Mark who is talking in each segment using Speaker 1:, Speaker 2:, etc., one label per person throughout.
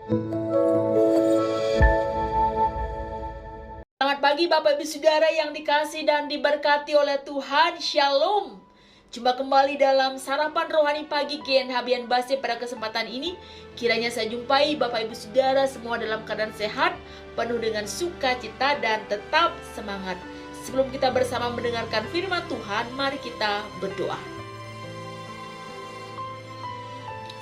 Speaker 1: Selamat pagi Bapak Ibu Saudara yang dikasihi dan diberkati oleh Tuhan. Shalom. Jumpa kembali dalam sarapan rohani pagi GNHB Base pada kesempatan ini. Kiranya saya jumpai Bapak Ibu Saudara semua dalam keadaan sehat, penuh dengan sukacita dan tetap semangat. Sebelum kita bersama mendengarkan firman Tuhan, mari kita berdoa.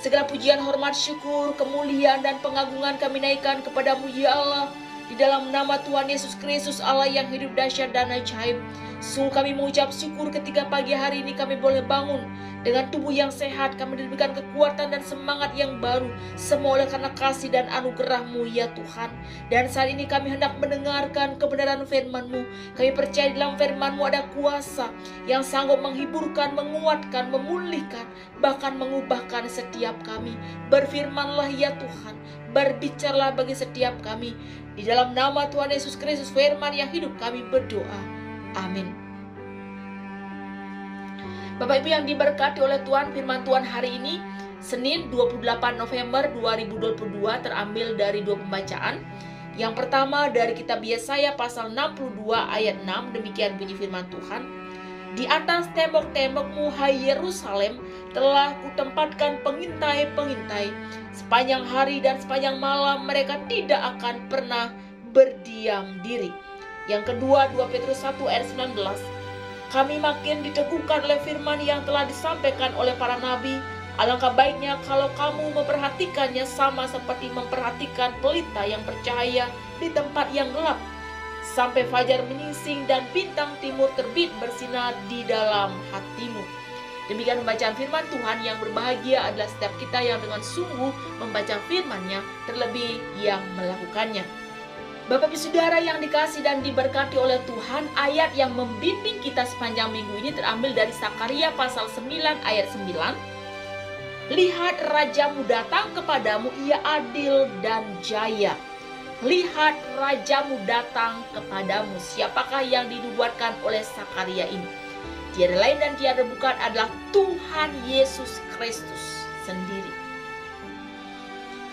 Speaker 1: Segala pujian, hormat, syukur, kemuliaan dan pengagungan kami naikkan kepadamu ya Allah. Di dalam nama Tuhan Yesus Kristus, Allah yang hidup, dahsyat dan ajaib. Sungguh kami mengucap syukur ketika pagi hari ini kami boleh bangun dengan tubuh yang sehat. Kami diberikan kekuatan dan semangat yang baru, semua oleh karena kasih dan anugerah-Mu ya Tuhan. Dan saat ini kami hendak mendengarkan kebenaran firman-Mu. Kami percaya dalam firman-Mu ada kuasa yang sanggup menghiburkan, menguatkan, memulihkan, bahkan mengubahkan setiap kami. Berfirmanlah ya Tuhan, berbicaralah bagi setiap kami. Di dalam nama Tuhan Yesus Kristus, firman yang hidup, kami berdoa. Amin. Bapak Ibu yang diberkati oleh Tuhan, firman Tuhan hari ini Senin 28 November 2022 terambil dari dua pembacaan. Yang pertama dari kitab Yesaya pasal 62 ayat 6, demikian bunyi firman Tuhan. Di atas tembok-tembokmu hai Yerusalem telah kutempatkan pengintai-pengintai. Sepanjang hari dan sepanjang malam mereka tidak akan pernah berdiam diri. Yang kedua 2 Petrus 1 ayat 19. Kami makin diteguhkan oleh firman yang telah disampaikan oleh para nabi. Alangkah baiknya kalau kamu memperhatikannya sama seperti memperhatikan pelita yang bercahaya di tempat yang gelap, sampai fajar menyingsing dan bintang timur terbit bersinar di dalam hatimu. Demikian pembacaan firman Tuhan. Yang berbahagia adalah setiap kita yang dengan sungguh membaca firman-Nya, terlebih yang melakukannya. Bapak Ibu Saudara yang dikasihi dan diberkati oleh Tuhan, ayat yang membimbing kita sepanjang minggu ini terambil dari Sakaria pasal 9 ayat 9. Lihat rajamu datang kepadamu, ia adil dan jaya. Lihat rajamu datang kepadamu. Siapakah yang dinubuatkan oleh Sakaria ini? Tiada lain dan tiada bukan adalah Tuhan Yesus Kristus sendiri.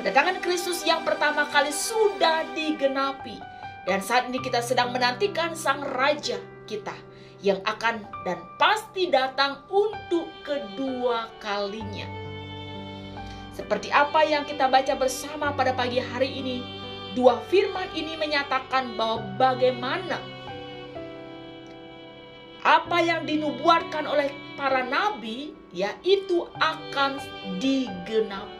Speaker 1: Kedatangan Kristus yang pertama kali sudah digenapi. Dan saat ini kita sedang menantikan Sang Raja kita yang akan dan pasti datang untuk kedua kalinya. Seperti apa yang kita baca bersama pada pagi hari ini, dua firman ini menyatakan bahwa bagaimana apa yang dinubuatkan oleh para nabi, yaitu akan digenapi.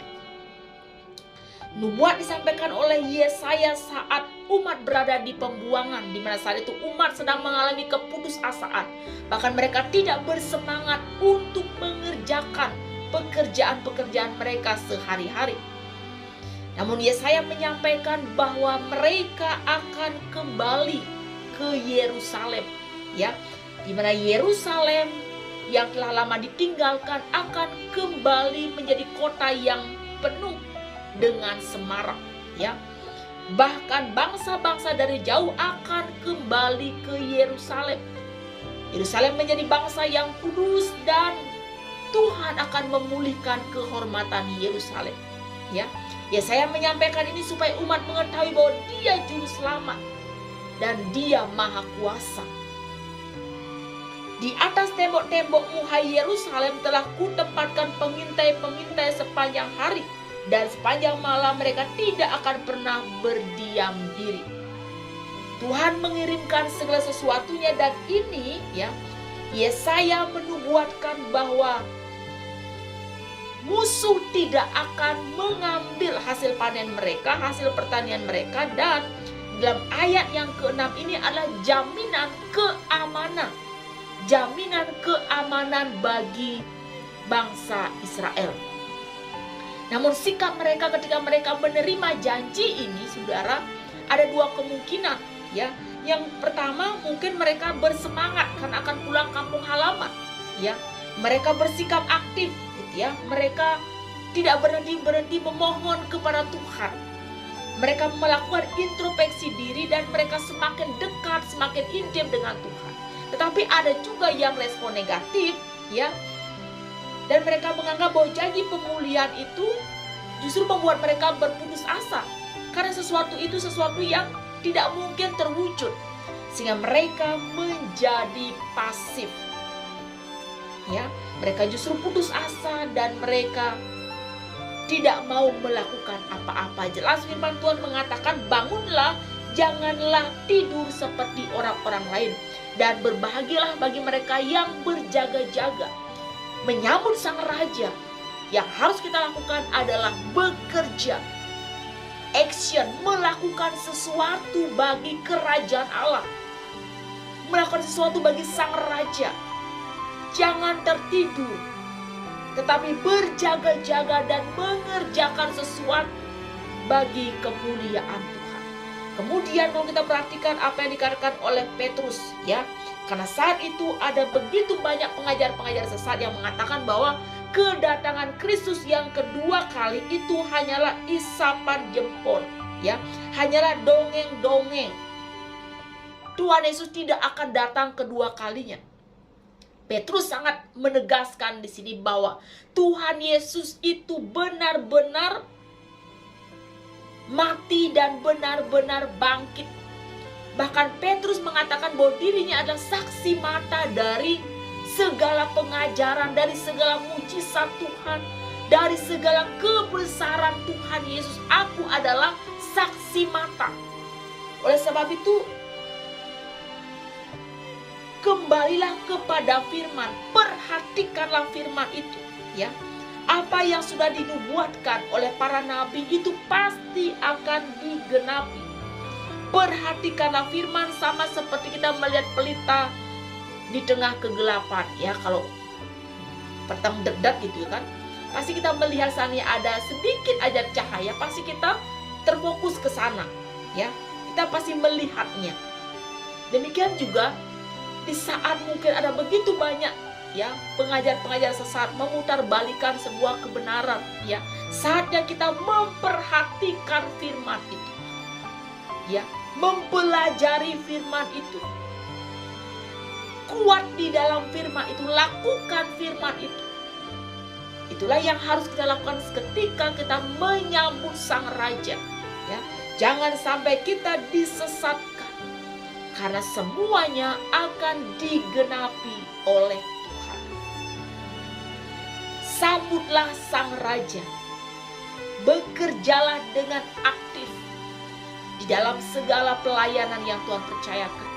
Speaker 1: Nubuat disampaikan oleh Yesaya saat umat berada di pembuangan, di mana saat itu umat sedang mengalami keputusasaan. Bahkan mereka tidak bersemangat untuk mengerjakan pekerjaan-pekerjaan mereka sehari-hari. Namun Yesaya menyampaikan bahwa mereka akan kembali ke Yerusalem, di mana Yerusalem yang telah lama ditinggalkan akan kembali menjadi kota yang penuh dengan semarak, Bahkan bangsa-bangsa dari jauh akan kembali ke Yerusalem. Yerusalem menjadi bangsa yang kudus dan Tuhan akan memulihkan kehormatan Yerusalem, Yesaya menyampaikan ini supaya umat mengetahui bahwa Dia juru selamat dan Dia maha kuasa. Di atas tembok-tembokmu hai Yerusalem telah kutempatkan pengintai-pengintai sepanjang hari, dan sepanjang malam mereka tidak akan pernah berdiam diri. Tuhan mengirimkan segala sesuatunya, dan ini Yesaya menubuatkan bahwa musuh tidak akan mengambil hasil panen mereka, hasil pertanian mereka. Dan dalam ayat yang ke-6 ini adalah jaminan keamanan. Jaminan keamanan bagi bangsa Israel. Namun sikap mereka ketika mereka menerima janji ini, saudara, ada dua kemungkinan, Yang pertama, mungkin mereka bersemangat karena akan pulang kampung halaman, Mereka bersikap aktif, Mereka tidak berhenti memohon kepada Tuhan. Mereka melakukan introspeksi diri dan mereka semakin dekat, semakin intim dengan Tuhan. Tetapi ada juga yang respon negatif, dan mereka menganggap bahwa janji pemulihan itu justru membuat mereka berputus asa. Karena sesuatu itu sesuatu yang tidak mungkin terwujud. Sehingga mereka menjadi pasif. Ya, mereka justru putus asa dan mereka tidak mau melakukan apa-apa. Jelas firman Tuhan mengatakan, bangunlah, janganlah tidur seperti orang-orang lain. Dan berbahagialah bagi mereka yang berjaga-jaga. Menyambut sang raja. Yang harus kita lakukan adalah bekerja. Action, melakukan sesuatu bagi kerajaan Allah. Melakukan sesuatu bagi sang raja. Jangan tertidur, tetapi berjaga-jaga dan mengerjakan sesuatu bagi kemuliaan Tuhan. Kemudian kalau kita perhatikan apa yang dikatakan oleh Petrus, ya, karena saat itu ada begitu banyak pengajar-pengajar sesat yang mengatakan bahwa kedatangan Kristus yang kedua kali itu hanyalah isapan jempol, ya, hanyalah dongeng-dongeng. Tuhan Yesus tidak akan datang kedua kalinya. Petrus sangat menegaskan di sini bahwa Tuhan Yesus itu benar-benar mati dan benar-benar bangkit. Bahkan Petrus mengatakan bahwa dirinya adalah saksi mata dari segala pengajaran, dari segala mujizat Tuhan, dari segala kebesaran Tuhan Yesus. Aku adalah saksi mata. Oleh sebab itu, kembalilah kepada firman, perhatikanlah firman itu, ya. Apa yang sudah dinubuatkan oleh para nabi itu pasti akan digenapi. Perhatikanlah firman, sama seperti kita melihat pelita di tengah kegelapan, ya. Kalau petang dekat gitu kan, pasti kita melihat sana ada sedikit aja cahaya, pasti kita terfokus ke sana, ya. Kita pasti melihatnya. Demikian juga di saat mungkin ada begitu banyak, ya, pengajar-pengajar sesat memutarbalikkan sebuah kebenaran, ya, saatnya kita memperhatikan firman itu, ya, mempelajari firman itu, kuat di dalam firman itu, lakukan firman itu. Itulah yang harus kita lakukan ketika kita menyambut sang raja, ya. Jangan sampai kita disesatkan, karena semuanya akan digenapi oleh Tuhan. Sambutlah sang raja. Bekerjalah dengan aktif di dalam segala pelayanan yang Tuhan percayakan.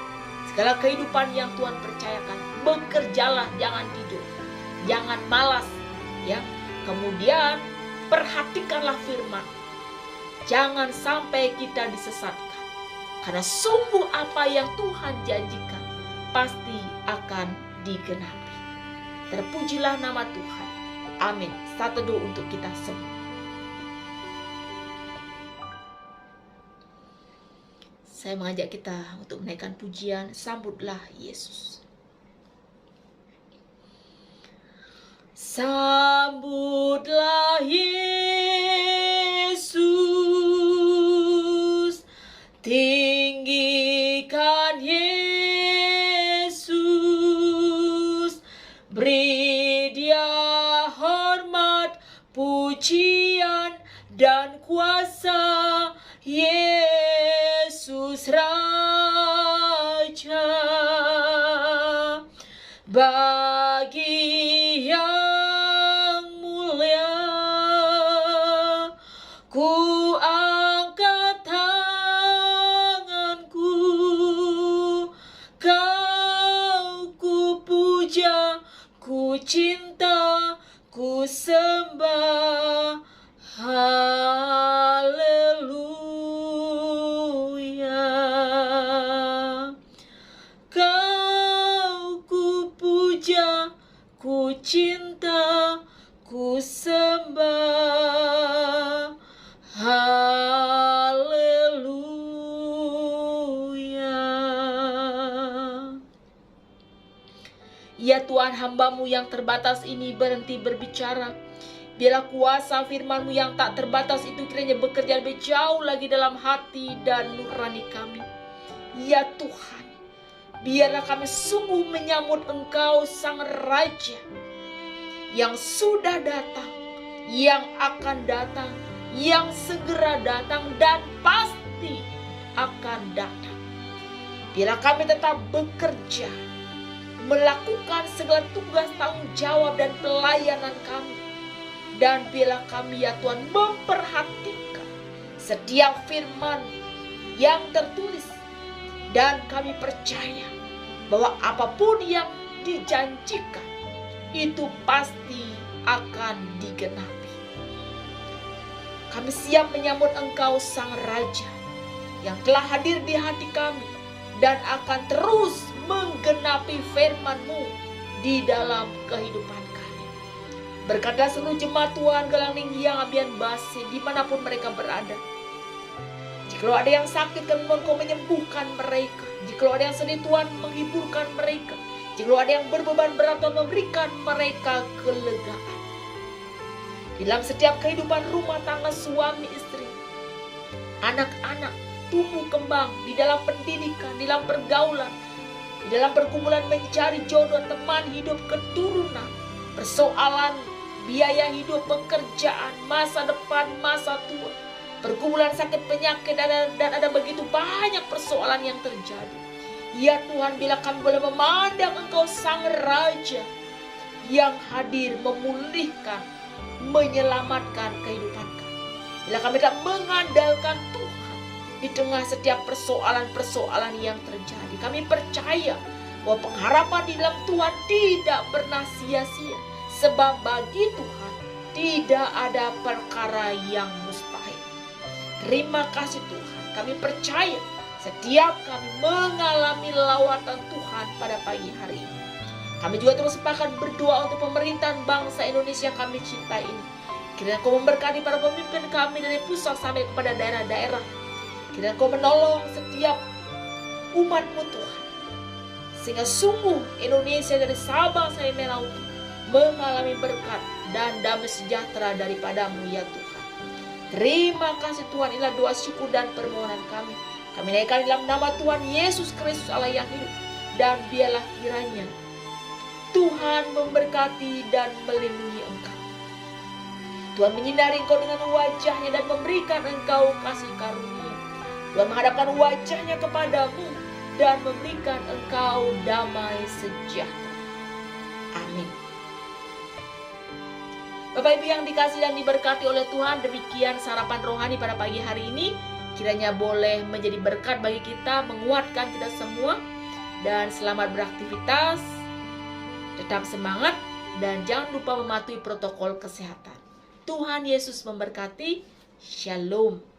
Speaker 1: Segala kehidupan yang Tuhan percayakan. Bekerjalah, jangan tidur. Jangan malas, ya. Kemudian perhatikanlah firman. Jangan sampai kita disesatkan. Karena sungguh apa yang Tuhan janjikan pasti akan digenapi. Terpujilah nama Tuhan. Amin. Satu doa untuk kita semua. Saya mengajak kita untuk menaikkan pujian, sambutlah Yesus. Sambutlah Yesus, tinggikan Yesus, beri Dia hormat, pujian dan kuasa. Yesus Raja, bagi yang mulia ku angkat tanganku, kau ku puja, ku cinta, ku sembah. Haleluya. Kau ku puja, ku cinta, ku sembah. Haleluya. Ya Tuhan, hamba-Mu yang terbatas ini berhenti berbicara. Biarlah kuasa firman-Mu yang tak terbatas itu kiranya bekerja lebih jauh lagi dalam hati dan nurani kami. Ya Tuhan, biarlah kami sungguh menyambut Engkau Sang Raja yang sudah datang, yang akan datang, yang segera datang dan pasti akan datang. Bila kami tetap bekerja, melakukan segala tugas tanggung jawab dan pelayanan kami, dan bila kami ya Tuhan memperhatikan setiap firman yang tertulis, dan kami percaya bahwa apapun yang dijanjikan itu pasti akan digenapi. Kami siap menyambut Engkau Sang Raja yang telah hadir di hati kami dan akan terus menggenapi firman-Mu di dalam kehidupan kami. Berkatlah seluruh jemaat Tuhan Galang Yang Abian Base dimanapun mereka berada. Jika ada yang sakit, kami mohon Kau menyembuhkan mereka. Jika ada yang sedih, Tuhan menghiburkan mereka. Jika ada yang berbeban berat, Tuhan memberikan mereka kelegaan. Di dalam setiap kehidupan rumah tangga suami istri, anak-anak tumbuh kembang di dalam pendidikan, di dalam pergaulan, di dalam pergumulan mencari jodoh, teman hidup, keturunan, persoalan biaya hidup, pekerjaan, masa depan, masa tua, pergumulan sakit penyakit, dan ada begitu banyak persoalan yang terjadi. Ya Tuhan, bila kami boleh memandang Engkau Sang Raja yang hadir memulihkan, menyelamatkan kehidupan kami. Bila kami tak mengandalkan Tuhan di tengah setiap persoalan-persoalan yang terjadi, kami percaya bahwa pengharapan di dalam Tuhan tidak pernah sia-sia. Sebab bagi Tuhan tidak ada perkara yang mustahil. Terima kasih Tuhan, kami percaya setiap kami mengalami lawatan Tuhan pada pagi hari ini. Kami juga terus sepakat berdoa untuk pemerintahan bangsa Indonesia yang kami cintai ini. Kiranya Kau memberkati para pemimpin kami dari pusat sampai kepada daerah-daerah. Kiranya Kau menolong setiap umat-Mu Tuhan, sehingga sungguh Indonesia dari Sabang sampai Merauke mengalami berkat dan damai sejahtera daripada-Mu ya Tuhan. Terima kasih Tuhan, inilah doa syukur dan permohonan kami. Kami naikkan dalam nama Tuhan Yesus Kristus Allah yang hidup. Dan biarlah kiranya Tuhan memberkati dan melindungi Engkau. Tuhan menyinari Engkau dengan wajah-Nya dan memberikan Engkau kasih karunia. Tuhan menghadapkan wajah-Nya kepadamu dan memberikan Engkau damai sejahtera. Amin. Bapak Ibu yang dikasihi dan diberkati oleh Tuhan, demikian sarapan rohani pada pagi hari ini. Kiranya boleh menjadi berkat bagi kita, menguatkan kita semua. Dan selamat beraktivitas, tetap semangat, dan jangan lupa mematuhi protokol kesehatan. Tuhan Yesus memberkati. Shalom.